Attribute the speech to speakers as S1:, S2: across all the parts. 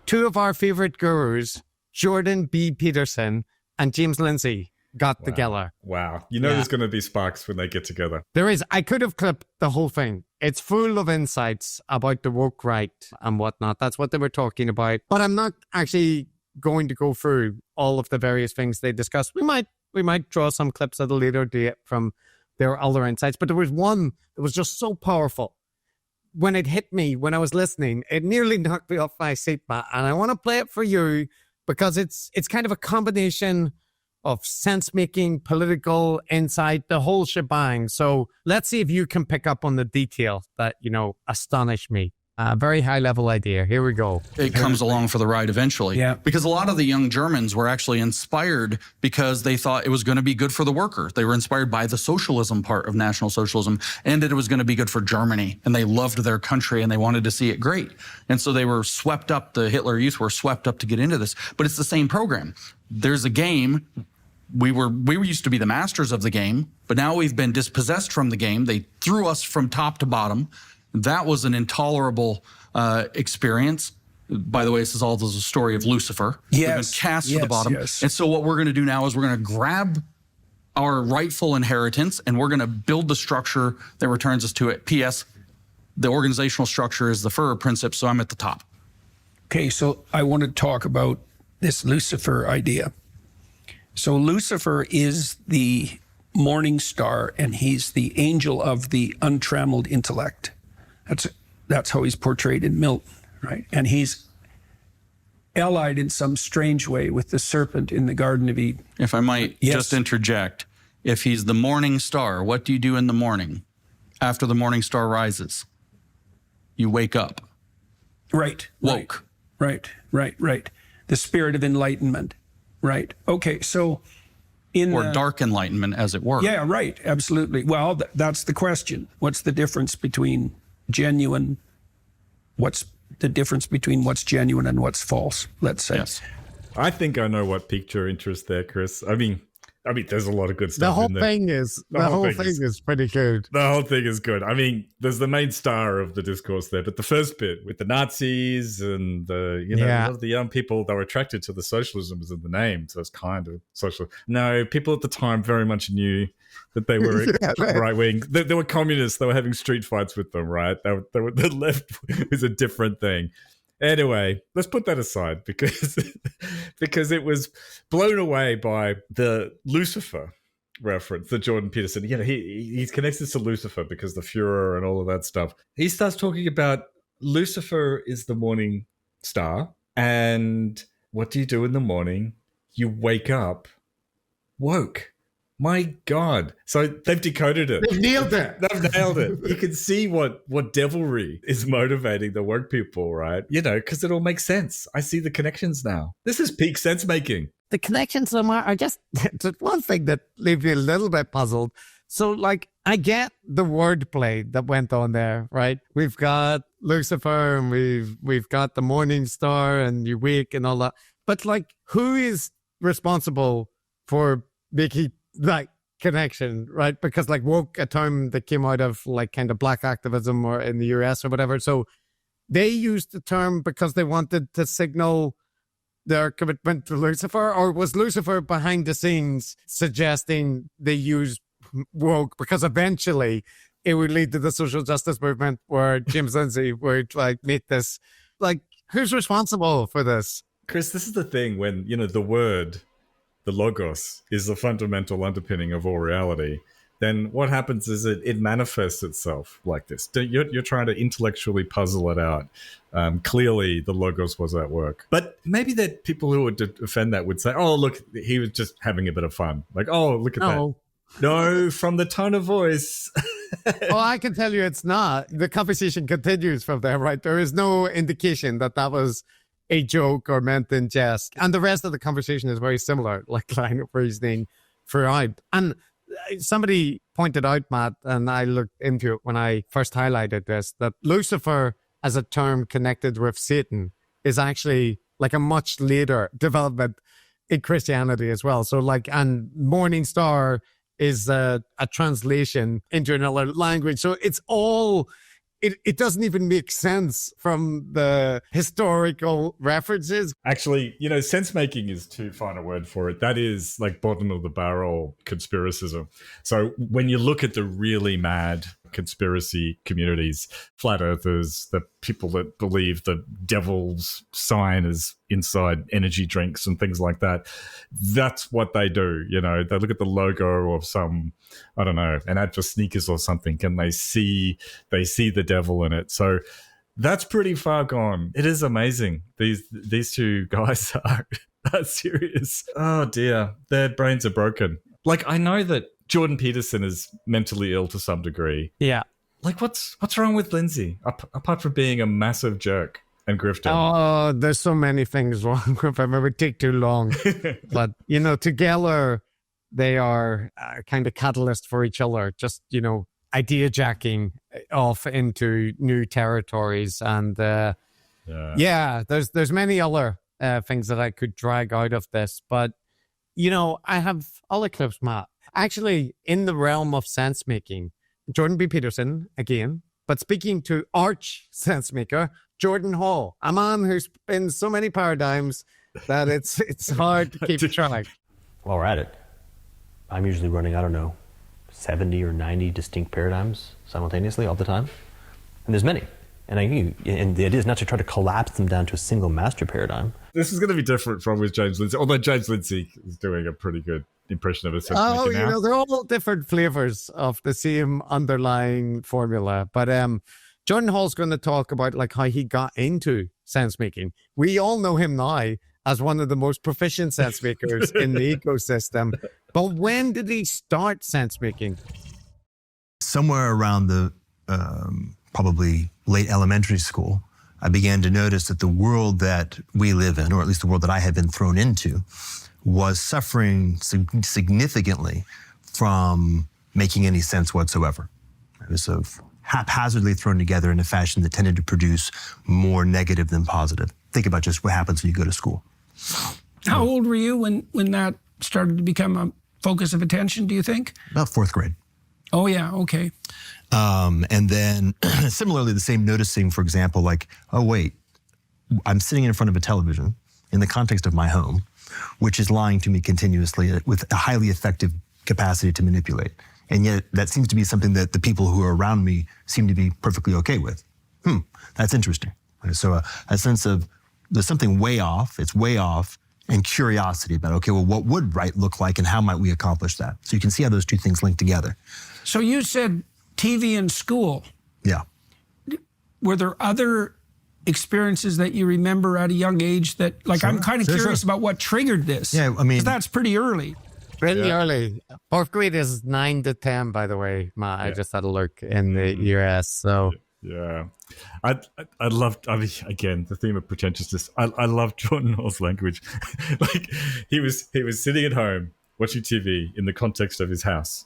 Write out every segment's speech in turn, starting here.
S1: two of our favorite gurus, Jordan B. Peterson and James Lindsay, got together.
S2: Wow. You know there's going to be sparks when they get together.
S1: There is. I could have clipped the whole thing. It's full of insights about the woke right and whatnot. That's what they were talking about. But I'm not actually going to go through all of the various things they discussed. We might draw some clips at a later date from their other insights. But there was one that was just so powerful. When it hit me, when I was listening, it nearly knocked me off my seat, Matt. And I want to play it for you because it's kind of a combination of sense-making, political insight, the whole shebang. So let's see if you can pick up on the detail that, astonish me. Very high-level idea. Here we go.
S3: It comes along for the ride eventually. Yeah. Because a lot of the young Germans were actually inspired because they thought it was going to be good for the worker. They were inspired by the socialism part of National Socialism and that it was going to be good for Germany. And they loved their country and they wanted to see it great. And so they were swept up, the Hitler Youth were swept up to get into this. But it's the same program. There's a game. We used to be the masters of the game, but now we've been dispossessed from the game. They threw us from top to bottom. That was an intolerable experience. By the way, this is all a story of Lucifer.
S4: Yes.
S3: We've been cast to the bottom.
S4: Yes.
S3: And so what we're going to do now is we're going to grab our rightful inheritance and we're going to build the structure that returns us to it. P.S. The organizational structure is the Führer principle, so I'm at the top.
S4: Okay, so I want to talk about this Lucifer idea. So Lucifer is the morning star, and he's the angel of the untrammeled intellect. That's how he's portrayed in Milton, right? And he's allied in some strange way with the serpent in the Garden of Eden.
S3: If I might just interject, if he's the morning star, what do you do in the morning after the morning star rises? You wake up.
S4: Right.
S3: Woke.
S4: Right. The spirit of enlightenment. Right. Okay. So
S3: or dark enlightenment, as it were.
S4: Yeah, right. Absolutely. Well, that's the question. What's the difference between genuine? What's the difference between what's genuine and what's false? Let's say.
S3: Yes.
S2: I think I know what piqued your interest there, Chris. I mean, there's a lot of good stuff.
S1: The whole
S2: in there.
S1: thing is pretty good.
S2: The whole thing is good. I mean, there's the main star of the discourse there, but the first bit with the A lot of the young people that were attracted to the socialism was in the name, so it's kind of social. No, people at the time very much knew that they were right wing. They were communists. They were having street fights with them, right? The left was a different thing. Anyway, let's put that aside because it was blown away by the Lucifer reference that Jordan Peterson, he connects this to Lucifer because the Führer and all of that stuff. He starts talking about Lucifer is the morning star, and what do you do in the morning? You wake up woke. My God. So they've decoded it.
S1: They've nailed it.
S2: They've nailed it. You can see what devilry is motivating the woke people, right? Because it all makes sense. I see the connections now. This is peak sense making.
S1: The connections are just one thing that leaves me a little bit puzzled. So, I get the wordplay that went on there, right? We've got Lucifer and we've got the morning star and you wake and all that. But, who is responsible for making that connection, right? Because woke, a term that came out of kind of black activism or in the US or whatever. So they used the term because they wanted to signal their commitment to Lucifer, or was Lucifer behind the scenes suggesting they use woke because eventually it would lead to the social justice movement where James Lindsay would meet this. Who's responsible for this?
S2: Chris, this is the thing when, the word, the logos, is the fundamental underpinning of all reality, then what happens is it manifests itself like this. You're trying to intellectually puzzle it out. Clearly, the logos was at work. But maybe that people who would defend that would say, oh, look, he was just having a bit of fun. Oh, look at that. No, from the tone of voice.
S1: Well, I can tell you it's not. The conversation continues from there, right? There is no indication that was a joke or meant in jest. And the rest of the conversation is very similar, line of reasoning throughout. And somebody pointed out, Matt, and I looked into it when I first highlighted this, that Lucifer as a term connected with Satan is actually a much later development in Christianity as well. So and Morning Star is a translation into another language. So it's all it doesn't even make sense from the historical references.
S2: Actually, sense making is too fine a word for it. That is like bottom of the barrel conspiracism. So when you look at the really mad conspiracy communities, flat earthers, the people that believe the devil's sign is inside energy drinks and things like that, that's what they do. They look at the logo of some, I don't know, an ad for sneakers or something, and they see the devil in it. So that's pretty far gone. It is amazing. These two guys are serious. Oh dear, their brains are broken. Like, I know that Jordan Peterson is mentally ill to some degree.
S1: Yeah.
S2: Like, what's wrong with Lindsay apart from being a massive jerk and grifter?
S1: Oh, there's so many things wrong with him. It would take too long. But together they are kind of catalyst for each other. Just idea jacking off into new territories, and there's many other things that I could drag out of this. But I have other clips, Matt. Actually, in the realm of sense making, Jordan B. Peterson again, but speaking to arch sense maker Jordan Hall, a man who's been so many paradigms that it's hard to keep track.
S5: While we're at it, I'm usually running, 70 or 90 distinct paradigms simultaneously all the time, and there's many. And the idea is not to try to collapse them down to a single master paradigm.
S2: This is going to be different from with James Lindsay, although James Lindsay is doing a pretty good impression of a sense making now.
S1: They're all different flavors of the same underlying formula. But Jordan Hall's going to talk about like how he got into sense making. We all know him now as one of the most proficient sense makers in the ecosystem. But when did he start sense making?
S6: Somewhere around the probably late elementary school, I began to notice that the world that we live in, or at least the world that I had been thrown into, was suffering significantly from making any sense whatsoever. It was sort of haphazardly thrown together in a fashion that tended to produce more negative than positive. Think about just what happens when you go to school.
S4: How old were you when that started to become a focus of attention, do you think?
S6: About fourth grade.
S4: Oh, yeah, okay.
S6: And then similarly, the same noticing, for example, like, oh, wait, I'm sitting in front of a television in the context of my home, which is lying to me continuously with a highly effective capacity to manipulate. And yet that seems to be something that the people who are around me seem to be perfectly okay with. That's interesting. So a sense of there's something way off, it's way off, and curiosity about, okay, well, what would right look like and how might we accomplish that? So you can see how those two things link together.
S4: So you said TV in school.
S6: Yeah.
S4: Were there other experiences that you remember at a young age that, like, sure. I'm kind of curious about what triggered this.
S6: Yeah, I mean,
S4: 'cause that's pretty early.
S1: Really early. Fourth grade is 9 to 10, by the way, Matt. I just had a look in the US, so...
S2: Yeah, I love. I mean, again, the theme of pretentiousness. I love Jordan Hall's language. Like he was sitting at home watching TV in the context of his house.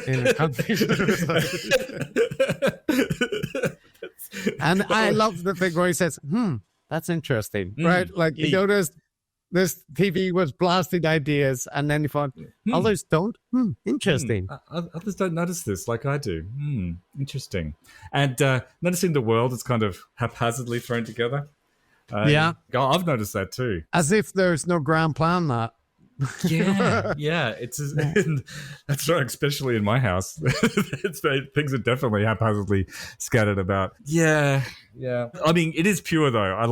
S1: In the context of his house. And I love the thing where he says, that's interesting, right? Like he noticed this TV was blasting ideas, and then he thought, others don't? Interesting.
S2: Others don't notice this like I do. Interesting. And noticing the world is kind of haphazardly thrown together. I've noticed that too.
S1: As if there's no grand plan, Matt.
S2: Yeah. That's right, especially in my house. Things are definitely haphazardly scattered about. Yeah. I mean, it is pure though. I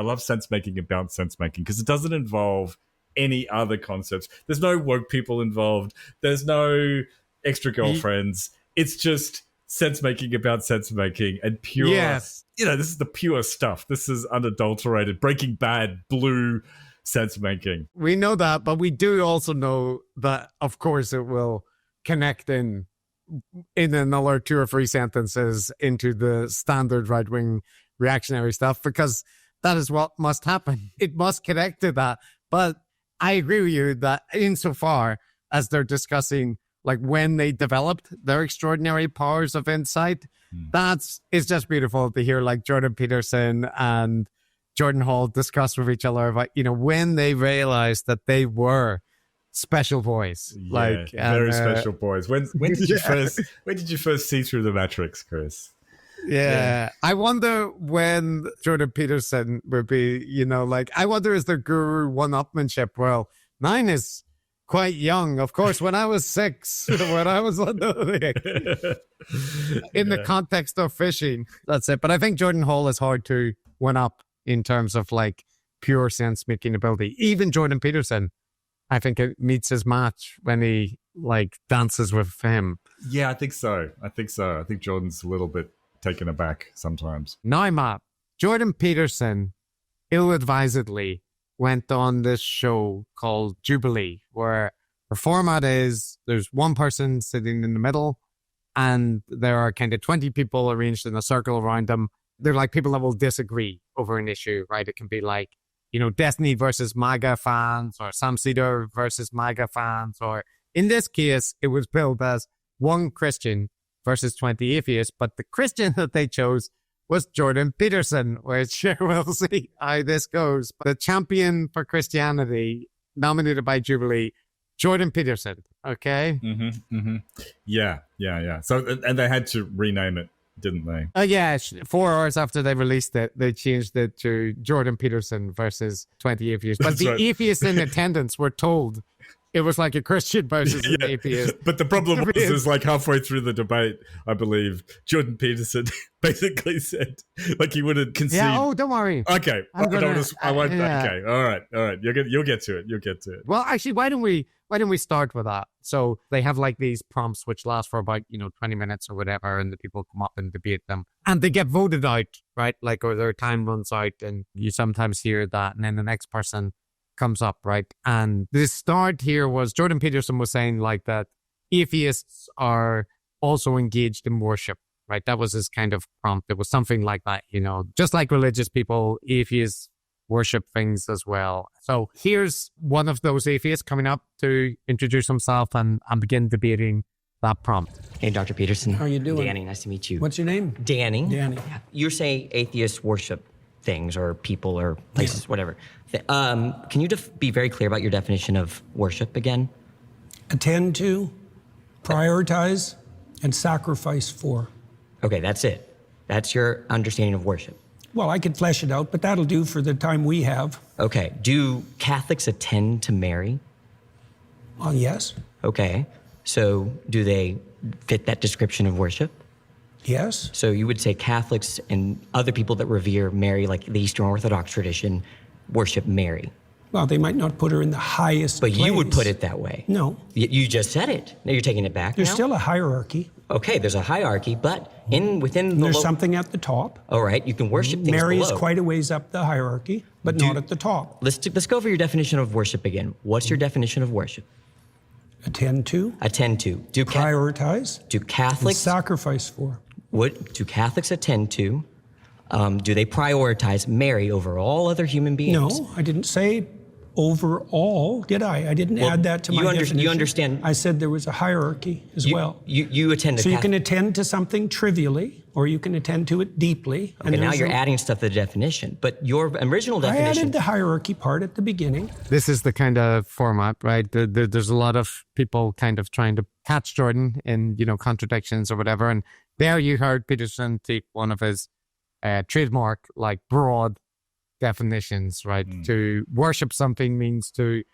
S2: love sense making about sense making because it doesn't involve any other concepts. There's no woke people involved. There's no extra girlfriends. It's just sense making about sense making and pure. Yes. This is the pure stuff. This is unadulterated, Breaking Bad, blue sense making.
S1: We know that, but we do also know that, of course, it will connect in another 2 or 3 sentences into the standard right-wing reactionary stuff because that is what must happen. It must connect to that. But I agree with you that insofar as they're discussing like when they developed their extraordinary powers of insight, it's just beautiful to hear like Jordan Peterson and Jordan Hall discuss with each other about, when they realized that they were special boys.
S2: Very special boys. When did you first see through the Matrix, Chris?
S1: Yeah. I wonder when Jordan Peterson would be, like, I wonder is there guru one-upmanship? Well, 9 is quite young. Of course, when I was 6, when I was in the context of fishing, that's it. But I think Jordan Hall is hard to one up in terms of like pure sense-making ability. Even Jordan Peterson, I think it meets his match when he like dances with him.
S2: Yeah, I think so. I think Jordan's a little bit taken aback sometimes.
S1: Now, Matt, Jordan Peterson ill-advisedly went on this show called Jubilee, where the format is there's one person sitting in the middle and there are kind of 20 people arranged in a circle around them. They're like people that will disagree over an issue, right? It can be like, Destiny versus MAGA fans, or Sam Cedar versus MAGA fans, or in this case, it was billed as one Christian versus 20 atheists, but the Christian that they chose was Jordan Peterson, which we'll see how this goes. The champion for Christianity, nominated by Jubilee, Jordan Peterson, okay?
S2: Yeah. So, and they had to rename it, didn't they?
S1: Yeah, 4 hours after they released it, they changed it to Jordan Peterson versus 20 atheists. But the atheists in attendance were told it was like a Christian versus an atheist.
S2: But the problem was like halfway through the debate, I believe, Jordan Peterson basically said, like, he wouldn't concede.
S1: Yeah, don't worry.
S2: Okay. I won't.
S1: Yeah.
S2: Okay. All right. You'll get to it.
S1: Well, actually, why don't we start with that? So they have like these prompts which last for about 20 minutes or whatever, and the people come up and debate them, and they get voted out, right? Like, or their time runs out, and you sometimes hear that, and then the next person comes up, right? And the start here was Jordan Peterson was saying like that atheists are also engaged in worship, right? That was his kind of prompt. It was something like that, just like religious people, atheists worship things as well. So here's one of those atheists coming up to introduce himself and begin debating that prompt.
S7: Hey, Dr. Peterson.
S4: How you doing?
S7: Danny, nice to meet you.
S4: What's your name?
S7: Danny.
S4: Danny.
S7: You say atheists worship things or people or places, whatever. Can you be very clear about your definition of worship again?
S4: Attend to, prioritize, and sacrifice for.
S7: Okay, that's it. That's your understanding of worship.
S4: Well, I could flesh it out, but that'll do for the time we have.
S7: Okay. Do Catholics attend to Mary?
S4: Yes.
S7: Okay. So do they fit that description of worship?
S4: Yes.
S7: So you would say Catholics and other people that revere Mary, like the Eastern Orthodox tradition, worship Mary.
S4: Well, they might not put her in the highest
S7: But
S4: place.
S7: you would put it that way.
S4: No.
S7: You just said it. Now you're taking it back.
S4: There's
S7: now?
S4: still a hierarchy.
S7: Okay, there's a hierarchy, but within the
S4: There's something at the top.
S7: All right, you can worship things
S4: Mary
S7: below.
S4: is quite a ways up the hierarchy, but not at the top.
S7: Let's go over your definition of worship again. What's your definition of worship?
S4: Attend to,
S7: Attend to.
S4: prioritize,
S7: Do
S4: and
S7: Catholics
S4: sacrifice for.
S7: what do Catholics attend to? Do they prioritize Mary over all other human beings?
S4: No, I didn't say overall, did I? I didn't add that to my definition.
S7: You understand.
S4: I said there was a hierarchy as well.
S7: You attend to
S4: So you can attend to something trivially, or you can attend to it deeply.
S7: Okay, now you're adding stuff to the definition, but your original
S4: I
S7: definition.
S4: added the hierarchy part at the beginning.
S1: This is the kind of format, right? There's a lot of people kind of trying to catch Jordan in, contradictions or whatever. And there you heard Peterson take one of his trademark, like broad definitions, right? To worship something means to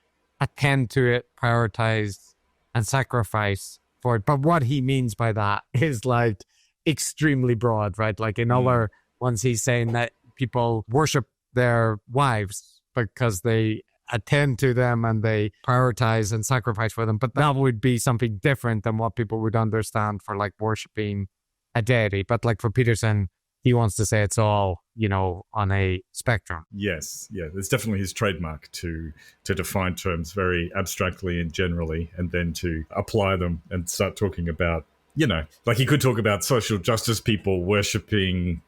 S1: attend to it, prioritize, and sacrifice for it. But what he means by that is like extremely broad, right? Like in other ones, he's saying that people worship their wives because they attend to them and they prioritize and sacrifice for them. But that would be something different than what people would understand for like worshiping a deity. But like for Peterson, he wants to say it's all, on a spectrum.
S2: Yes, yeah, it's definitely his trademark to define terms very abstractly and generally, and then to apply them and start talking about, like he could talk about social justice people worshipping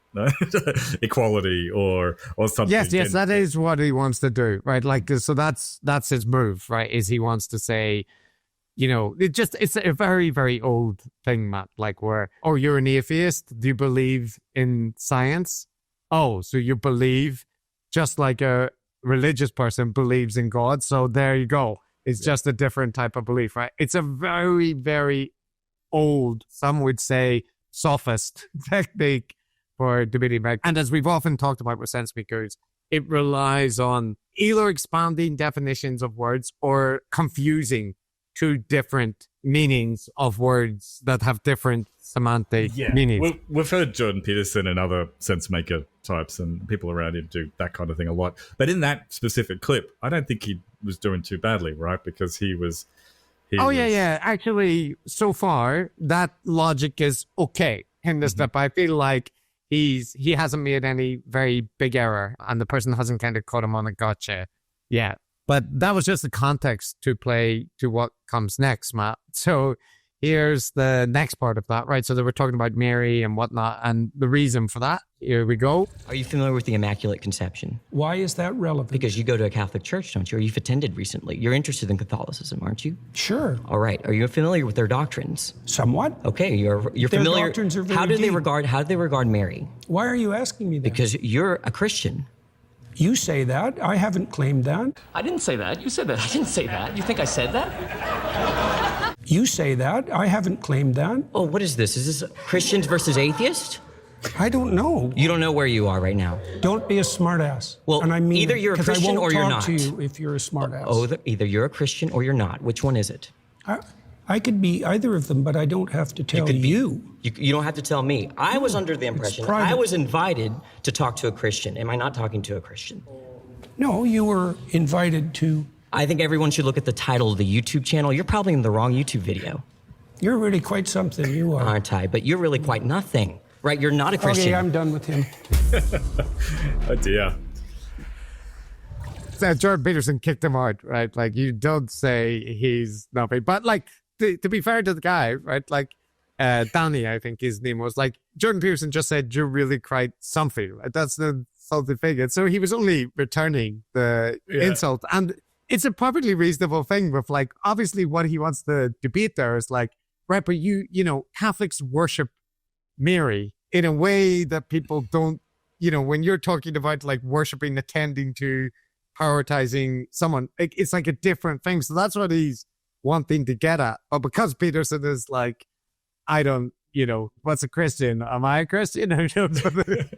S2: equality or something.
S1: Yes, that is what he wants to do, right? Like, so that's his move, right? Is he wants to say, it's a very, very old thing, Matt, like where, oh, you're an atheist? Do you believe in science? Oh, so you believe just like a religious person believes in God. So there you go. It's just a different type of belief, right? It's a very, very old, some would say sophist technique for debating back. And as we've often talked about with Sensemakers, it relies on either expanding definitions of words or confusing two different meanings of words that have different semantic meanings.
S2: We've heard Jordan Peterson and other sensemaker types and people around him do that kind of thing a lot. But in that specific clip, I don't think he was doing too badly, right? Because he was...
S1: yeah. Actually, so far, that logic is okay in this step. I feel like he hasn't made any very big error and the person hasn't kind of caught him on a gotcha yet. But that was just the context to play to what comes next, Matt. So here's the next part of that, right? So they were talking about Mary and whatnot and the reason for that. Here we go.
S7: Are you familiar with the Immaculate Conception?
S4: Why is that relevant?
S7: Because you go to a Catholic church, don't you? Or you've attended recently. You're interested in Catholicism, aren't you?
S4: Sure.
S7: All right. Are you familiar with their doctrines?
S4: Somewhat.
S7: Okay, you're
S4: Their
S7: familiar.
S4: doctrines are very
S7: how do they
S4: deep.
S7: regard Mary?
S4: Why are you asking me that?
S7: Because you're a Christian.
S4: You say that. I haven't claimed that.
S8: I didn't say that. You said that. I didn't say that. You think I said that?
S4: You say that. I haven't claimed that.
S7: Oh, what is this? Is this Christians versus atheists?
S4: I don't know.
S7: You don't know where you are right now.
S4: Don't be a smartass.
S7: Well,
S4: and I mean
S7: either you're a
S4: 'cause
S7: Christian
S4: I won't
S7: or you're
S4: talk
S7: not.
S4: to you if you're a smartass.
S7: Oh, either you're a Christian or you're not. Which one is it?
S4: I could be either of them, but I don't have to tell you.
S7: You don't have to tell me. I was under the impression
S4: private.
S7: I was invited to talk to a Christian. Am I not talking to a Christian?
S4: No, you were invited to.
S7: I think everyone should look at the title of the YouTube channel. You're probably in the wrong YouTube video.
S4: You're really quite something, you are.
S7: Aren't I? But you're really quite nothing. Right? You're not a Christian.
S4: Okay, I'm done with him.
S2: Oh dear.
S1: So Jordan Peterson kicked him out, right? Like, you don't say he's nothing. But, like, to be fair to the guy, right? Like, Danny, I think his name was, like, Jordan Peterson just said, you're really quite something. Right? That's the salty figure. So he was only returning the insult. And it's a perfectly reasonable thing with, like, obviously what he wants to debate there is, like, right, but you know, Catholics worship Mary in a way that people don't, you know, when you're talking about like worshiping, attending to, prioritizing someone, it's like a different thing. So that's what he's wanting to get at. But because Peterson is like, I don't, you know, what's a Christian? Am I a Christian? Who knows what a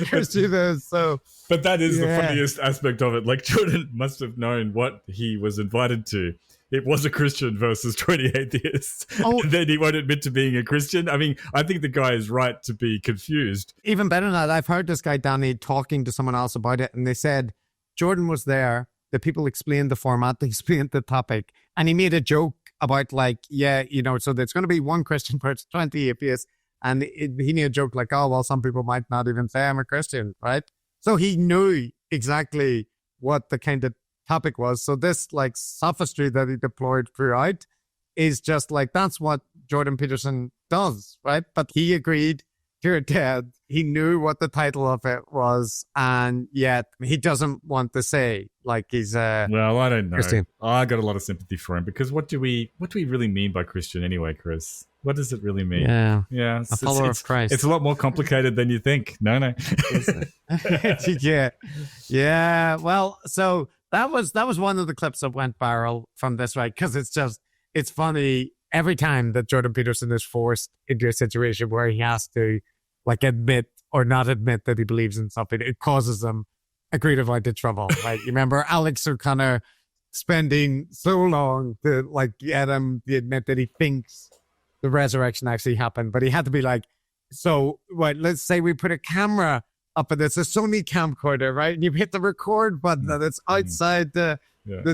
S1: Christian is? So,
S2: but that is the funniest aspect of it. Like, Jordan must have known what he was invited to. It was a Christian versus 20 atheists.
S1: Oh.
S2: And then he won't admit to being a Christian. I mean, I think the guy is right to be confused.
S1: Even better than that, I've heard this guy, Danny, talking to someone else about it. And they said, Jordan was there. The people explained the format. They explained the topic. And he made a joke about like, yeah, you know, so there's going to be one Christian versus 20 atheists. And he made a joke like, oh, well, some people might not even say I'm a Christian, right? So he knew exactly what the kind of topic was. So this like sophistry that he deployed throughout is just like, that's what Jordan Peterson does, right? But he agreed to it dead. He knew what the title of it was, and yet he doesn't want to say like he's
S2: well, I don't know.
S1: Christian.
S2: I got a lot of sympathy for him because what do we really mean by Christian anyway, Chris? What does it really mean?
S1: Yeah, a follower of Christ.
S2: It's a lot more complicated than you think. No.
S1: yeah. Well, so that was one of the clips that went viral from this, right? Because it's funny every time that Jordan Peterson is forced into a situation where he has to like admit or not admit that he believes in something. It causes him a great amount of trouble, right? You remember Alex O'Connor spending so long to like get him to admit that he thinks the resurrection actually happened, but he had to be like, so what? Let's say we put a camera up and it's a Sony camcorder, right? And you hit the record button and it's outside the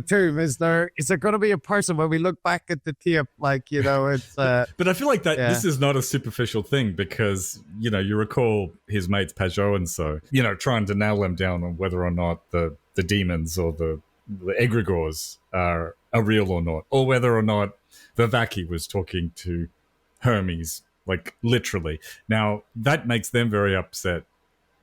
S1: tomb. Is there going to be a person when we look back at the tape? Like, you know, it's
S2: but I feel like that this is not a superficial thing because, you know, you recall his mates Pajot and so, you know, trying to nail them down on whether or not the demons or the egregores are real or not, or whether or not Vivaki was talking to Hermes, like literally. Now, that makes them very upset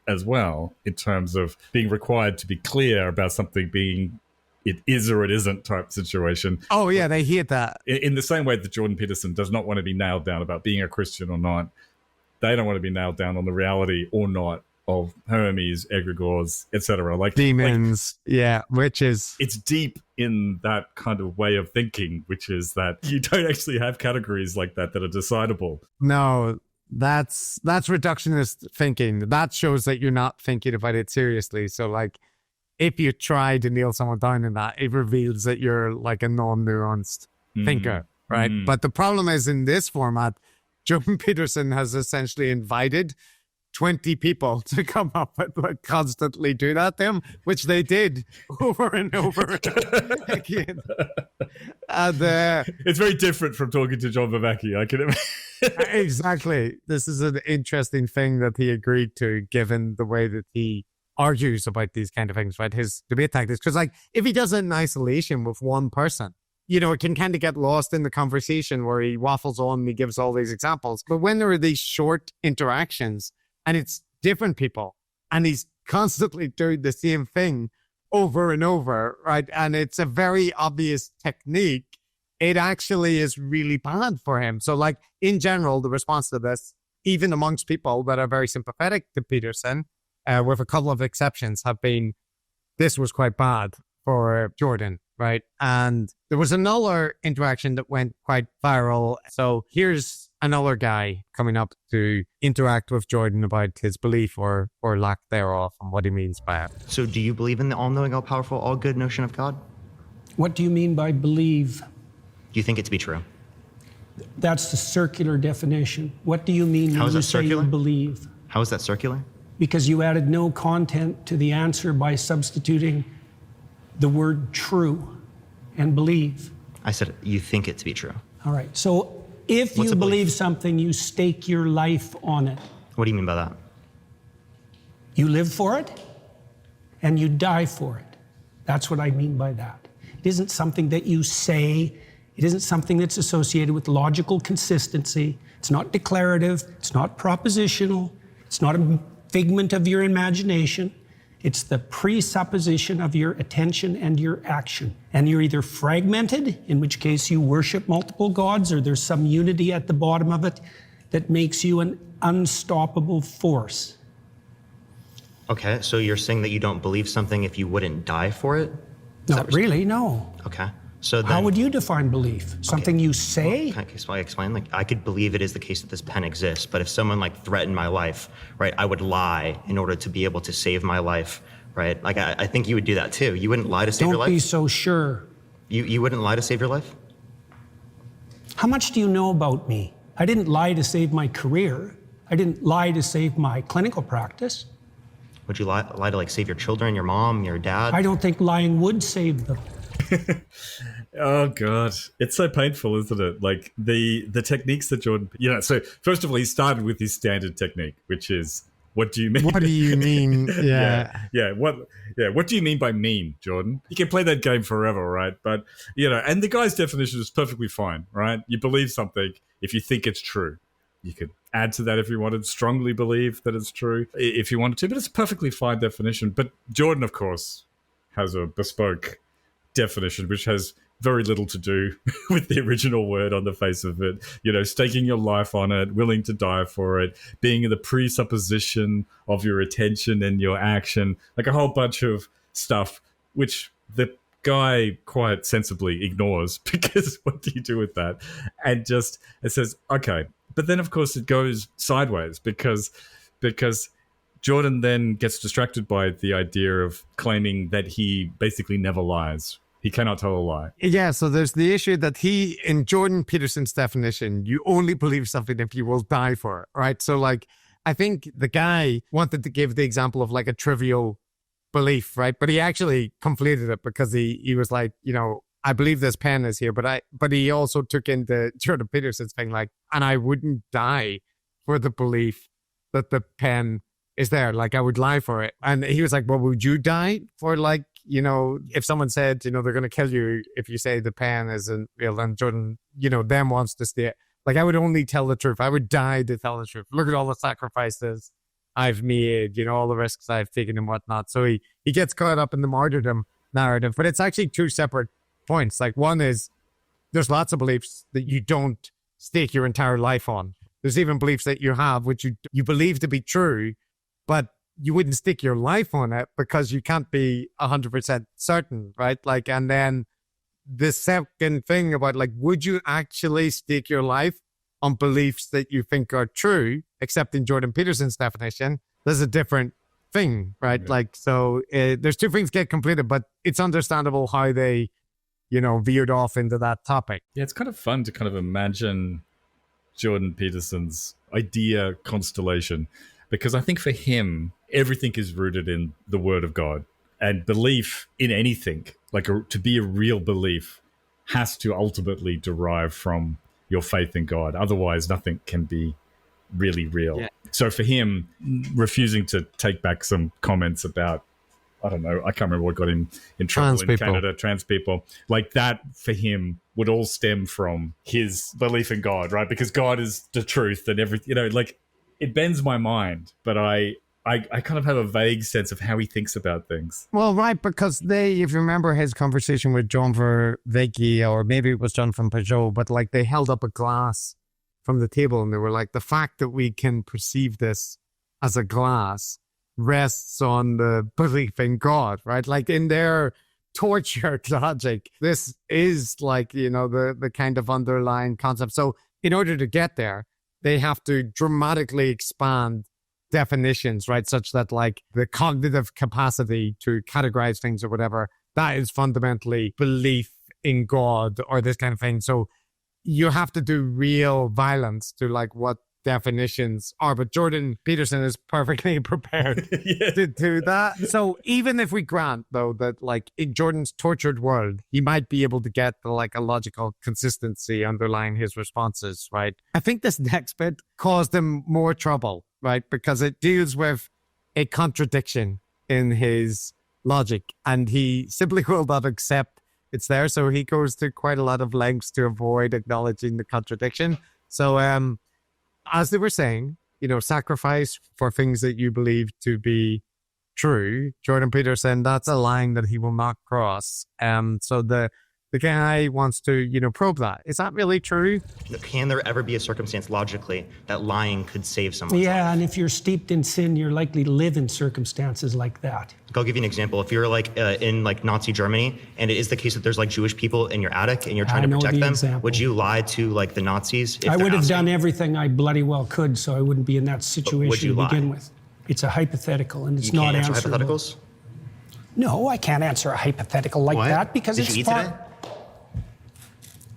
S2: as well in terms of being required to be clear about something being it is or it isn't type situation.
S1: Oh, yeah, they hate that.
S2: In the same way that Jordan Peterson does not want to be nailed down about being a Christian or not, they don't want to be nailed down on the reality or not of Hermes, egregores, etc. Like
S1: demons, witches.
S2: It's deep in that kind of way of thinking, which is that you don't actually have categories like that are decidable.
S1: No, That's reductionist thinking. That shows that you're not thinking about it seriously. So like, if you try to nail someone down in that, it reveals that you're like a non-nuanced thinker, right? But the problem is in this format, Jordan Peterson has essentially invited 20 people to come up with like constantly do that to him, which they did over and over again. And,
S2: it's very different from talking to John Bavacki, I can imagine.
S1: Exactly. This is an interesting thing that he agreed to, given the way that he argues about these kind of things, right? His debate tactics. Because like, if he does it in isolation with one person, you know, it can kind of get lost in the conversation where he waffles on and he gives all these examples. But when there are these short interactions and it's different people and he's constantly doing the same thing over and over, right? And it's a very obvious technique. It actually is really bad for him. So like, in general, the response to this, even amongst people that are very sympathetic to Peterson, with a couple of exceptions, have been, this was quite bad for Jordan, right? And there was another interaction that went quite viral. So here's another guy coming up to interact with Jordan about his belief or lack thereof and what he means by it.
S9: So do you believe in the all-knowing, all-powerful, all-good notion of God?
S4: What do you mean by believe?
S9: Do you think it to be true?
S4: That's the circular definition. What do you mean
S9: How
S4: when
S9: is
S4: you
S9: that
S4: say you
S9: circular?
S4: believe?
S9: How is that circular?
S4: Because you added no content to the answer by substituting the word true and believe.
S9: I said you think it to be true.
S4: All right. So if
S9: What's
S4: you
S9: a belief?
S4: believe something, you stake your life on it.
S9: What do you mean by that?
S4: You live for it and you die for it. That's what I mean by that. It isn't something that you say. It isn't something that's associated with logical consistency. It's not declarative. It's not propositional. It's not a figment of your imagination. It's the presupposition of your attention and your action. And you're either fragmented, in which case you worship multiple gods, or there's some unity at the bottom of it that makes you an unstoppable force.
S9: Okay, so you're saying that you don't believe something if you wouldn't die for it? Is
S4: Not
S9: that
S4: really, no.
S9: Okay. So then,
S4: How would you define belief? Something you say?
S9: Can I explain? Like, I could believe it is the case that this pen exists, but if someone like threatened my life, right, I would lie in order to be able to save my life, right? Like, I think you would do that too. You wouldn't lie to save your
S4: Don't be
S9: life?
S4: so sure.
S9: You wouldn't lie to save your life?
S4: How much do you know about me? I didn't lie to save my career. I didn't lie to save my clinical practice.
S9: Would you lie to like save your children, your mom, your dad?
S4: I don't think lying would save them.
S2: Oh god, it's so painful, isn't it? Like the techniques that Jordan, you know. So first of all, he started with his standard technique, which is, what do you mean?
S1: What do you mean?
S2: Yeah. What do you mean by mean, Jordan? You can play that game forever, right? But you know, and the guy's definition is perfectly fine, right? You believe something if you think it's true. You could add to that if you wanted, strongly believe that it's true if you wanted to, but it's a perfectly fine definition. But Jordan, of course, has a bespoke definition, which has very little to do with the original word on the face of it. You know, staking your life on it, willing to die for it, being in the presupposition of your attention and your action, like a whole bunch of stuff, which the guy quite sensibly ignores, because what do you do with that? And just, it says, okay. But then, of course, it goes sideways because Jordan then gets distracted by the idea of claiming that he basically never lies. He cannot tell a lie.
S1: Yeah, so there's the issue that in Jordan Peterson's definition, you only believe something if you will die for it, right? So like, I think the guy wanted to give the example of like a trivial belief, right? But he actually conflated it because he was like, you know, I believe this pen is here, but he also took into Jordan Peterson's thing, like, and I wouldn't die for the belief that the pen is there. Like, I would lie for it. And he was like, well, would you die for, like, you know, if someone said, you know, they're going to kill you if you say the pen isn't real, and Jordan, you know, then wants to stay. Like, I would only tell the truth. I would die to tell the truth. Look at all the sacrifices I've made, you know, all the risks I've taken and whatnot. So he gets caught up in the martyrdom narrative, but it's actually two separate points. Like, one is there's lots of beliefs that you don't stake your entire life on. There's even beliefs that you have which you believe to be true, but you wouldn't stick your life on it because you can't be 100% certain, right? Like, and then the second thing about, like, would you actually stake your life on beliefs that you think are true, except in Jordan Peterson's definition, there's a different thing, right?
S2: Yeah.
S1: Like, so there's two things get completed, but it's understandable how they, veered off into that topic.
S2: Yeah, it's kind of fun to kind of imagine Jordan Peterson's idea constellation, because I think for him, everything is rooted in the word of God, and belief in anything, like to be a real belief, has to ultimately derive from your faith in God. Otherwise, nothing can be really real. Yeah. So for him, refusing to take back some comments about, I don't know, I can't remember what got him in trouble in Canada, trans people, like that for him would all stem from his belief in God, right? Because God is the truth and everything, like it bends my mind, but I kind of have a vague sense of how he thinks about things.
S1: Well, right, because if you remember his conversation with John Vervaeke, or maybe it was John from Peugeot, but like they held up a glass from the table and they were like, the fact that we can perceive this as a glass rests on the belief in God, right? Like in their tortured logic, this is like, the kind of underlying concept. So in order to get there, they have to dramatically expand definitions, right? Such that like the cognitive capacity to categorize things or whatever, that is fundamentally belief in God or this kind of thing. So you have to do real violence to like what definitions are, but Jordan Peterson is perfectly prepared to do that. So even if we grant though that like in Jordan's tortured world, he might be able to get the, like a logical consistency underlying his responses, right? I think this next bit caused him more trouble, right? Because it deals with a contradiction in his logic and he simply will not accept it's there. So he goes to quite a lot of lengths to avoid acknowledging the contradiction. So, as they were saying, sacrifice for things that you believe to be true. Jordan Peterson, that's a line that he will not cross. So the guy wants to, probe that. Is that really true?
S9: Can there ever be a circumstance logically that lying could save someone?
S4: Yeah, and if you're steeped in sin, you're likely to live in circumstances like that.
S9: I'll give you an example. If you're like in like Nazi Germany, and it is the case that there's like Jewish people in your attic and you're trying to protect them, example. Would you lie to like the Nazis?
S4: I would have done everything I bloody well could, so I wouldn't be in that situation to begin with. It's a hypothetical, and it's not answerable. You can't answer hypotheticals?
S10: No, I can't answer a hypothetical like that because
S9: it's far.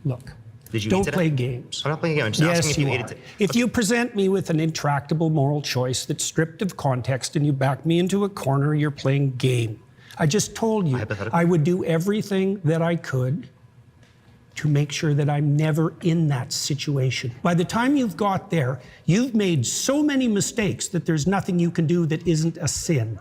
S4: Look,
S9: Did you
S4: don't play games.
S9: I'm not playing games. I'm just asking if you ate it.
S4: If you present me with an intractable moral choice that's stripped of context and you back me into a corner, you're playing game. I just told you I would do everything that I could to make sure that I'm never in that situation. By the time you've got there, you've made so many mistakes that there's nothing you can do that isn't a sin.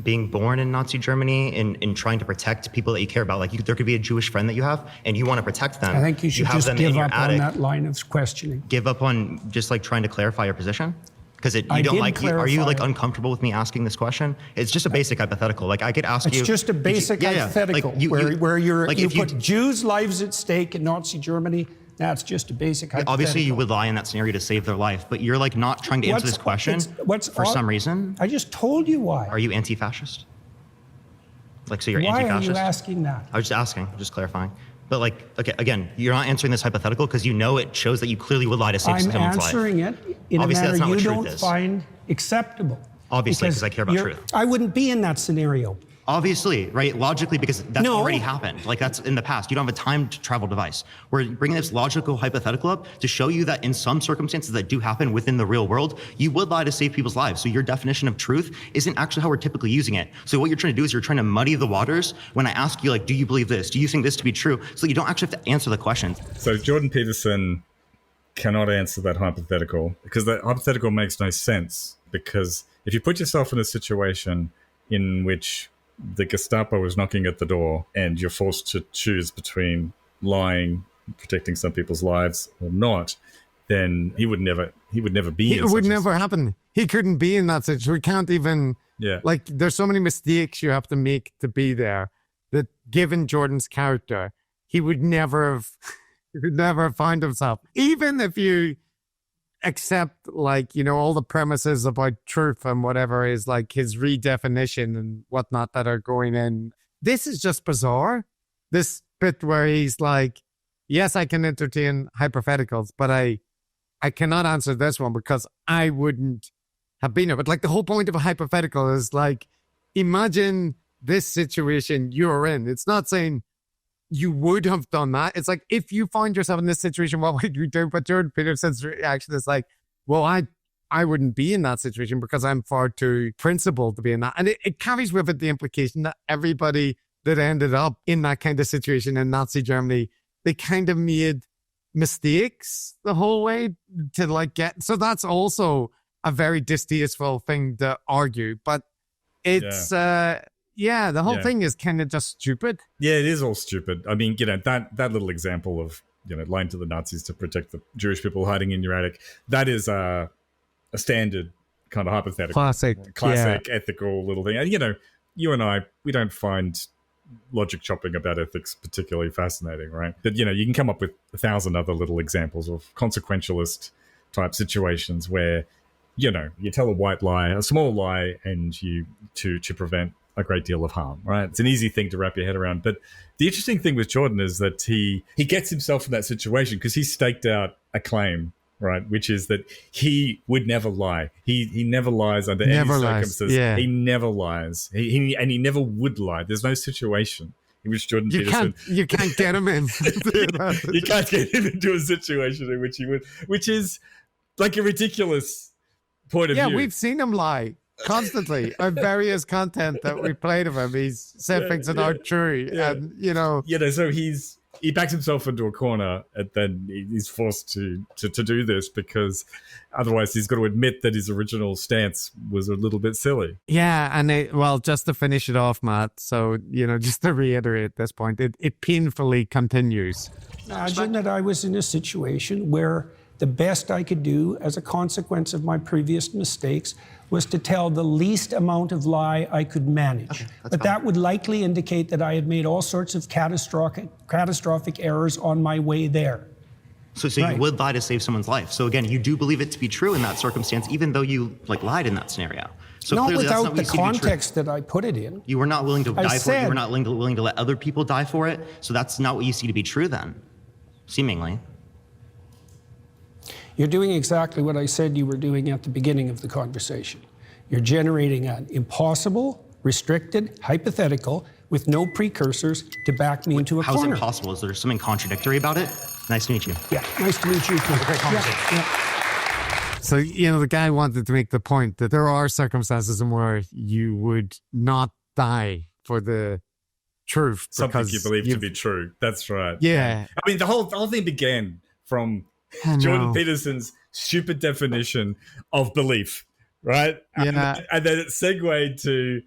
S9: Being born in Nazi Germany and trying to protect people that you care about, like there could be a Jewish friend that you have and you want to protect them.
S4: I think you should just give up on that line of questioning.
S9: Give up on just like trying to clarify your position? Because are you like uncomfortable with me asking this question? It's just a basic hypothetical. Like I could ask you.
S4: It's just a basic hypothetical where you put Jews' lives at stake in Nazi Germany. That's just a basic hypothetical.
S9: Obviously, you would lie in that scenario to save their life, but you're like not trying to answer this question for some reason.
S4: I just told you why.
S9: Are you anti-fascist? Like, so you're anti-fascist?
S4: Why are you asking that?
S9: I was just asking, just clarifying. But like, okay, again, you're not answering this hypothetical because you know it shows that you clearly would lie to save someone's life.
S4: I'm answering it in a manner you don't find acceptable.
S9: Obviously, because I care about truth.
S4: I wouldn't be in that scenario.
S9: Obviously, right? Logically, because that's already happened. Like that's in the past. You don't have a time travel device. We're bringing this logical hypothetical up to show you that in some circumstances that do happen within the real world, you would lie to save people's lives. So your definition of truth isn't actually how we're typically using it. So what you're trying to do is you're trying to muddy the waters when I ask you, like, do you believe this? Do you think this to be true? So you don't actually have to answer the question.
S2: So Jordan Peterson cannot answer that hypothetical because that hypothetical makes no sense. Because if you put yourself in a situation in which the Gestapo is knocking at the door and you're forced to choose between lying, protecting some people's lives or not, then he would never be in
S1: it would never happen. He couldn't be in that situation. We can't even, like, there's so many mistakes you have to make to be there that given Jordan's character, he would never have found himself. Even if you accept, like, all the premises about truth and whatever is like his redefinition and whatnot that are going in. This is just bizarre. This bit where he's like, yes, I can entertain hypotheticals, but I I cannot answer this one because I wouldn't have been there. But like the whole point of a hypothetical is like, imagine this situation you're in. It's not saying you would have done that. It's like, if you find yourself in this situation, what would you do? But Jordan Peterson's reaction is like, well, I wouldn't be in that situation because I'm far too principled to be in that. And it carries with it the implication that everybody that ended up in that kind of situation in Nazi Germany, they kind of made mistakes the whole way to like get. So that's also a very distasteful thing to argue. But it's, the whole thing is kind of just stupid.
S2: Yeah, it is all stupid. I mean, that little example of, lying to the Nazis to protect the Jewish people hiding in your attic, that is a standard kind of hypothetical. Classic ethical little thing. And, you and I, we don't find logic chopping about ethics particularly fascinating, right? But, you can come up with 1,000 other little examples of consequentialist type situations where, you tell a white lie, a small lie, and to prevent a great deal of harm, right? It's an easy thing to wrap your head around. But the interesting thing with Jordan is that he gets himself in that situation because he staked out a claim, right? Which is that he would never lie. He never lies under any circumstances. Yeah. He never lies. He never would lie. There's no situation in which Jordan Peterson...
S1: You can't get him in.
S2: You can't get him into a situation in which he would, which is like a ridiculous point of view.
S1: Yeah, we've seen him lie constantly on various content that we played of him. He's said things that aren't true. And,
S2: so he backs himself into a corner and then he's forced to do this because otherwise he's got to admit that his original stance was a little bit silly.
S1: Yeah, and just to finish it off, Matt, so, just to reiterate this point, it painfully continues.
S4: Imagine that I was in a situation where the best I could do as a consequence of my previous mistakes was to tell the least amount of lie I could manage. Okay, but that would likely indicate that I had made all sorts of catastrophic errors on my way there.
S9: So you would lie to save someone's life. So again, you do believe it to be true in that circumstance, even though you lied in that scenario. So
S4: not without the context that I put it in.
S9: You were not willing to die for it. You were not willing to let other people die for it. So that's not what you see to be true then, seemingly.
S4: You're doing exactly what I said you were doing at the beginning of the conversation. You're generating an impossible, restricted, hypothetical with no precursors to back me into a corner.
S9: How is it possible? Is there something contradictory about it? Nice to meet you.
S4: Yeah, nice to meet you too.
S9: Great conversation.
S4: Yeah.
S1: So, the guy wanted to make the point that there are circumstances in where you would not die for the truth.
S2: Something you believe to be true. That's right.
S1: Yeah.
S2: I mean, the whole thing began from Jordan Peterson's stupid definition of belief, right?
S1: Yeah.
S2: And then it segued to,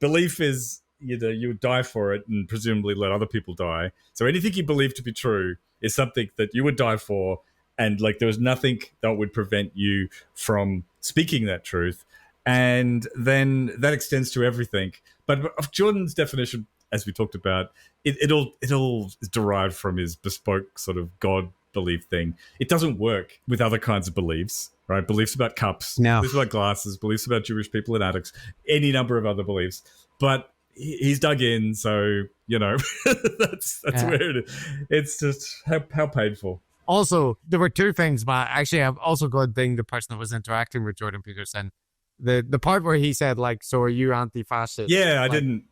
S2: belief is, you would die for it and presumably let other people die. So anything you believe to be true is something that you would die for. And there was nothing that would prevent you from speaking that truth. And then that extends to everything. But of Jordan's definition, as we talked about, it all is derived from his bespoke sort of God belief thing. It doesn't work with other kinds of beliefs, right? Beliefs about cups, beliefs about glasses, beliefs about Jewish people in attics, any number of other beliefs. But he's dug in, so that's where it is. It's just how painful.
S1: Also, there were two things, but actually I've also got being the person that was interacting with Jordan Peterson. The part where he said, so are you anti-fascist?
S2: Yeah, I didn't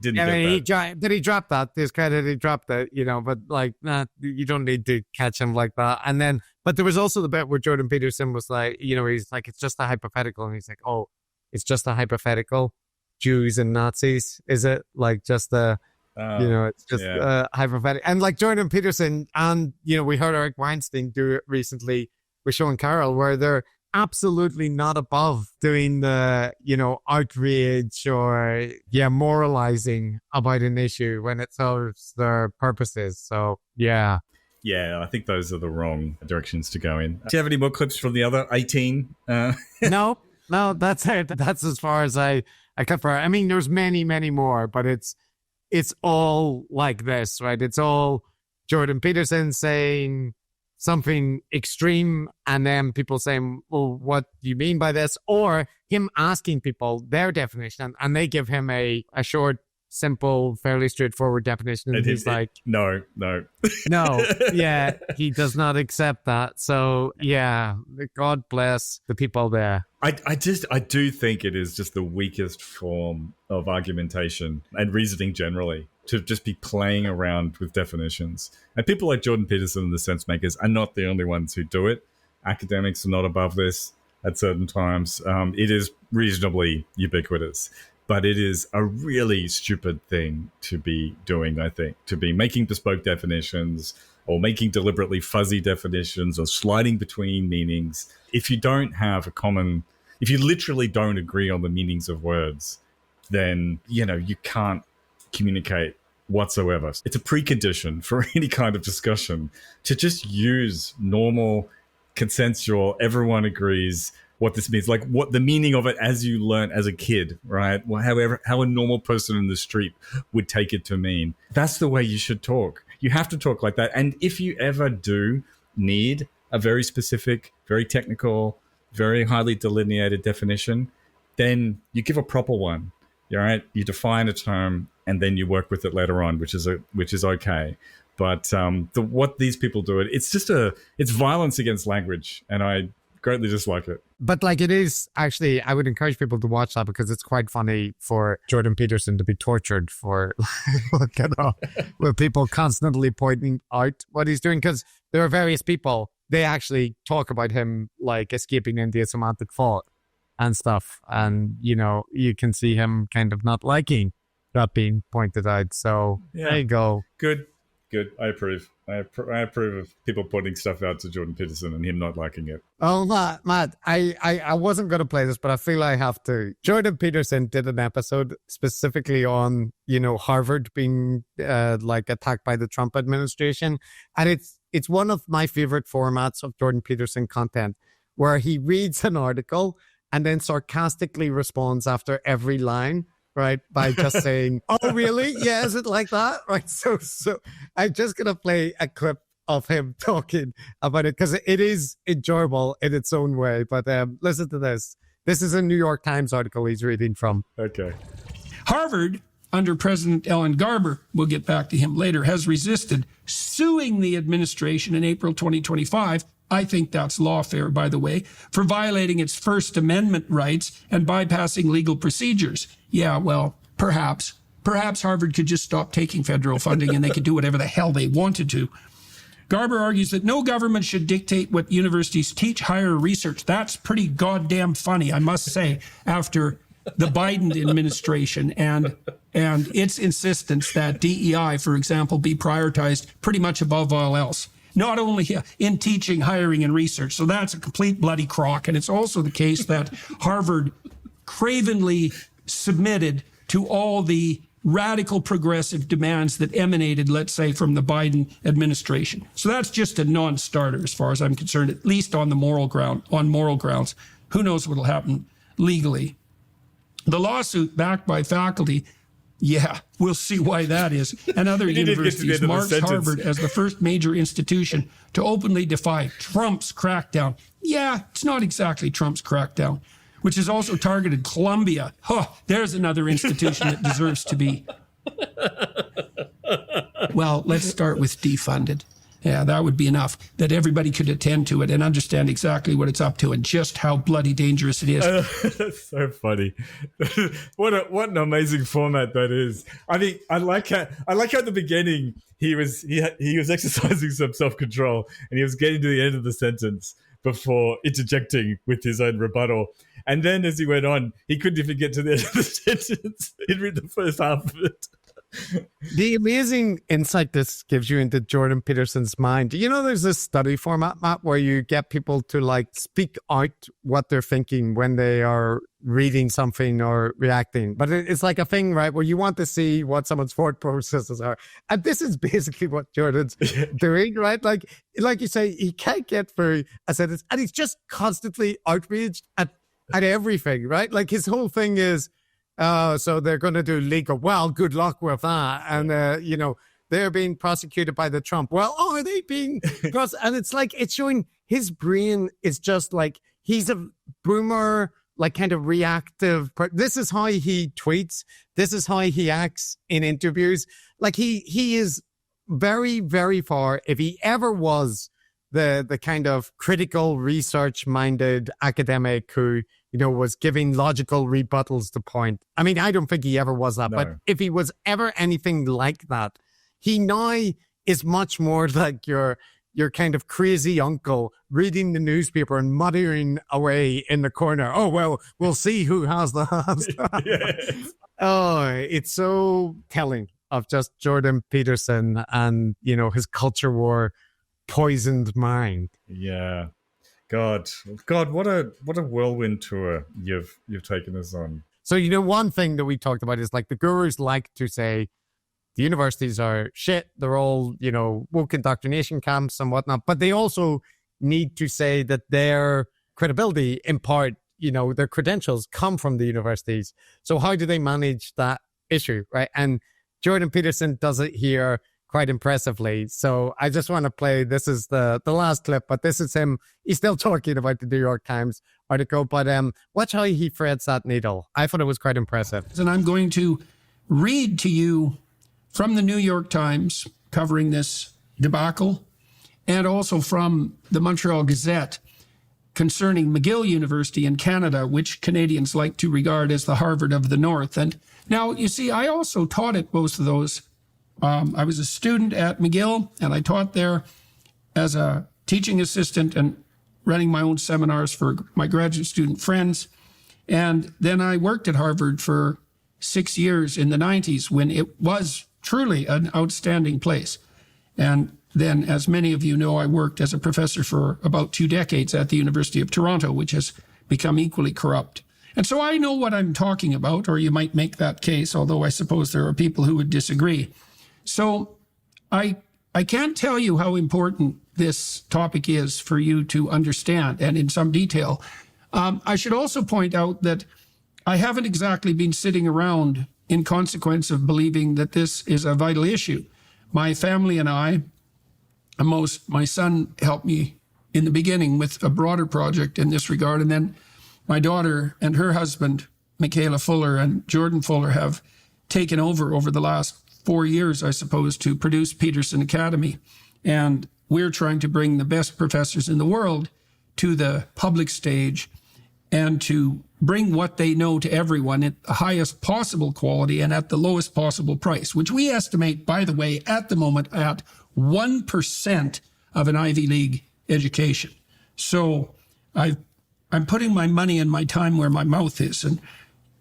S2: get that.
S1: Did he drop that? To his credit, he dropped it, but you don't need to catch him like that. And then, but there was also the bit where Jordan Peterson was like, he's like, it's just a hypothetical. And he's like, oh, it's just a hypothetical. Jews and Nazis, is it? Just it's just hypothetical. And Jordan Peterson and, we heard Eric Weinstein do it recently with Sean Carroll, where they're absolutely not above doing the, outrage or, moralizing about an issue when it serves their purposes. So, yeah.
S2: Yeah, I think those are the wrong directions to go in. Do you have any more clips from the other 18?
S1: No, that's it. That's as far as I cut for. I mean, there's many, many more, but it's all like this, right? It's all Jordan Peterson saying something extreme and then people saying, well, what do you mean by this? Or him asking people their definition and they give him a short simple, fairly straightforward definition. And he's like,
S2: no.
S1: no, yeah, he does not accept that. So yeah, God bless the people there.
S2: I do think it is just the weakest form of argumentation and reasoning generally, to just be playing around with definitions. And people like Jordan Peterson and the Sensemakers are not the only ones who do it. Academics are not above this at certain times. It is reasonably ubiquitous, but it is a really stupid thing to be doing, I think, to be making bespoke definitions or making deliberately fuzzy definitions or sliding between meanings. If you don't have if you literally don't agree on the meanings of words, then, you can't communicate whatsoever. It's a precondition for any kind of discussion to just use normal, consensual, everyone agrees what this means, like what the meaning of it as you learn as a kid, right? Well, how a normal person in the street would take it to mean. That's the way you should talk. You have to talk like that. And if you ever do need a very specific, very technical, very highly delineated definition, then you give a proper one. All right, you define a term and then you work with it later on, which is okay. But what these people do, it's violence against language, and I greatly dislike it.
S1: But like, it is actually, I would encourage people to watch that because it's quite funny for Jordan Peterson to be tortured for, with people constantly pointing out what he's doing, because there are various people, they actually talk about him like escaping into a semantic fault and stuff. And, you can see him kind of not liking that being pointed out. So there you go.
S2: Good. I approve. I approve of people pointing stuff out to Jordan Peterson and him not liking it.
S1: Oh, Matt, I wasn't going to play this, but I feel I have to. Jordan Peterson did an episode specifically on, Harvard being attacked by the Trump administration. And it's one of my favorite formats of Jordan Peterson content, where he reads an article and then sarcastically responds after every line, right? By just saying, oh, really? Yeah, is it like that? Right. So I'm just going to play a clip of him talking about it because it is enjoyable in its own way. But listen to this. This is a New York Times article he's reading from.
S2: Okay.
S4: Harvard, under President Ellen Garber, we'll get back to him later, has resisted suing the administration in April 2025. I think that's lawfare, by the way, for violating its First Amendment rights and bypassing legal procedures. Yeah, well, perhaps Harvard could just stop taking federal funding and they could do whatever the hell they wanted to. Garber argues that no government should dictate what universities teach, hire, or research. That's pretty goddamn funny, I must say, after the Biden administration and its insistence that DEI, for example, be prioritized pretty much above all else. Not only in teaching, hiring, and research. So that's a complete bloody crock. And it's also the case that Harvard cravenly submitted to all the radical progressive demands that emanated, let's say, from the Biden administration. So that's just a non-starter as far as I'm concerned, at least on moral grounds. Who knows what will happen legally? The lawsuit backed by faculty, yeah, we'll see why that is, and other universities marks Harvard as the first major institution to openly defy Trump's crackdown. Yeah, it's not exactly Trump's crackdown, which has also targeted Columbia. There's another institution that deserves to be. Well, let's start with defunded. Yeah, that would be enough that everybody could attend to it and understand exactly what it's up to and just how bloody dangerous it is.
S2: That's so funny. What an amazing format that is. I mean, I like how at the beginning he was exercising some self-control and he was getting to the end of the sentence before interjecting with his own rebuttal. And then as he went on, he couldn't even get to the end of the sentence. He'd read the first half of it.
S1: The amazing insight this gives you into Jordan Peterson's mind. There's this study format, Matt, where you get people to speak out what they're thinking when they are reading something or reacting. But it's like a thing, right, where you want to see what someone's thought processes are. And this is basically what Jordan's doing, right? Like you say, he can't get through a sentence and he's just constantly outraged at everything, right? Like his whole thing is, so they're going to do legal. Well, good luck with that. And, they're being prosecuted by the Trump. Well, are they being prosecuted? And it's like, it's showing his brain is just like, he's a boomer, like kind of reactive. This is how he tweets. This is how he acts in interviews. Like he is very, very far. If he ever was the kind of critical, research-minded academic who, was giving logical rebuttals to point. I mean, I don't think he ever was that. No. But if he was ever anything like that, he now is much more like your kind of crazy uncle reading the newspaper and muttering away in the corner. Oh, well, we'll see who has the hands. Yes. Oh, it's so telling of just Jordan Peterson and, his culture war poisoned mind.
S2: Yeah. God, what a whirlwind tour you've taken us on.
S1: So, one thing that we talked about is like the gurus like to say the universities are shit. They're all, woke indoctrination camps and whatnot. But they also need to say that their credibility, in part, their credentials come from the universities. So how do they manage that issue, right? And Jordan Peterson does it here quite impressively. So I just want to play, this is the last clip, but this is him. He's still talking about the New York Times article, but watch how he threads that needle. I thought it was quite impressive.
S4: And I'm going to read to you from the New York Times covering this debacle, and also from the Montreal Gazette concerning McGill University in Canada, which Canadians like to regard as the Harvard of the North. And now, you see, I also taught at both of those. I was a student at McGill, and I taught there as a teaching assistant and running my own seminars for my graduate student friends. And then I worked at Harvard for 6 years in the 90s when it was truly an outstanding place. And then, as many of you know, I worked as a professor for about 2 decades at the University of Toronto, which has become equally corrupt. And so I know what I'm talking about, or you might make that case, although I suppose there are people who would disagree. So I can't tell you how important this topic is for you to understand, and in some detail. I should also point out that I haven't exactly been sitting around in consequence of believing that this is a vital issue. My family and I, my son helped me in the beginning with a broader project in this regard, and then my daughter and her husband, Michaela Fuller and Jordan Fuller, have taken over the last 4 years, I suppose, to produce Peterson Academy. And we're trying to bring the best professors in the world to the public stage and to bring what they know to everyone at the highest possible quality and at the lowest possible price, which we estimate, by the way, at the moment at 1% of an Ivy League education. So I'm putting my money and my time where my mouth is, and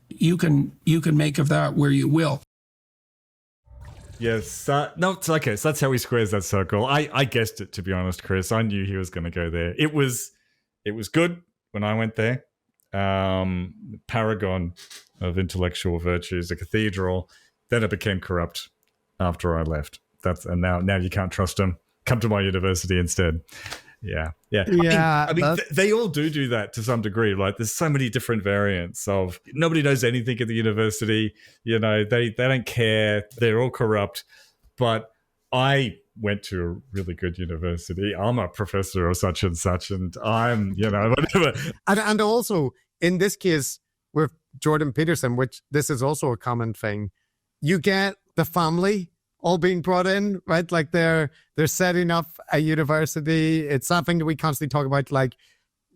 S4: you can make of that where you will.
S2: Yes. No, it's okay. So that's how he squares that circle. I guessed it, to be honest, Chris. I knew he was going to go there. It was good when I went there. Paragon of intellectual virtues, a cathedral. Then it became corrupt after I left. And now you can't trust them. Come to my university instead. Yeah. I mean they all do that to some degree. Like, there's so many different variants of nobody knows anything at the university. They don't care. They're all corrupt. But I went to a really good university. I'm a professor of such and such, and I'm, whatever.
S1: And also, in this case with Jordan Peterson, which this is also a common thing, you get the family all being brought in, right? Like they're setting up a university. It's something that we constantly talk about. Like,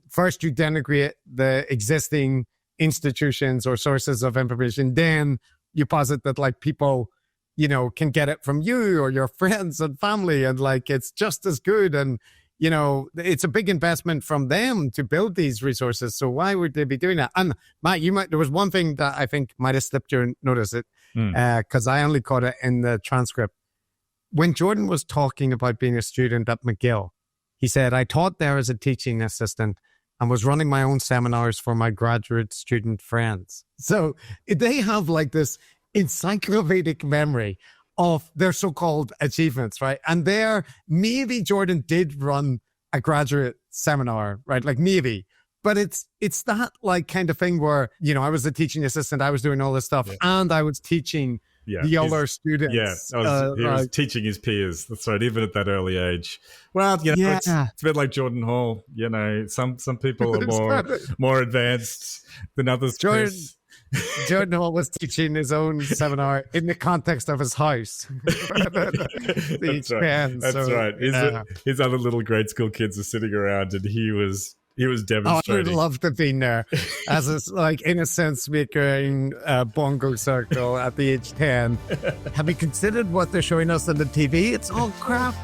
S1: first you denigrate the existing institutions or sources of information, then you posit that like people, can get it from you or your friends and family, and like it's just as good. And it's a big investment from them to build these resources. So why would they be doing that? And Matt, there was one thing that I think might have slipped your notice it, because I only caught it in the transcript. When Jordan was talking about being a student at McGill, he said, I taught there as a teaching assistant and was running my own seminars for my graduate student friends. So they have like this encyclopedic memory of their so-called achievements, right? And maybe Jordan did run a graduate seminar, right? Like maybe, but it's that like kind of thing where, I was a teaching assistant, I was doing all this stuff, and I was teaching the older students.
S2: Yeah, he was teaching his peers. That's right, even at that early age. Well, it's a bit like Jordan Hall. Some people are more advanced than others.
S1: Jordan Hall was teaching his own seminar in the context of his house.
S2: That's right. His other little grade school kids are sitting around, and he was demonstrating.
S1: I would love to be there as in a sense-making bongo circle at the age 10. Have you considered what they're showing us on the TV? It's all crap.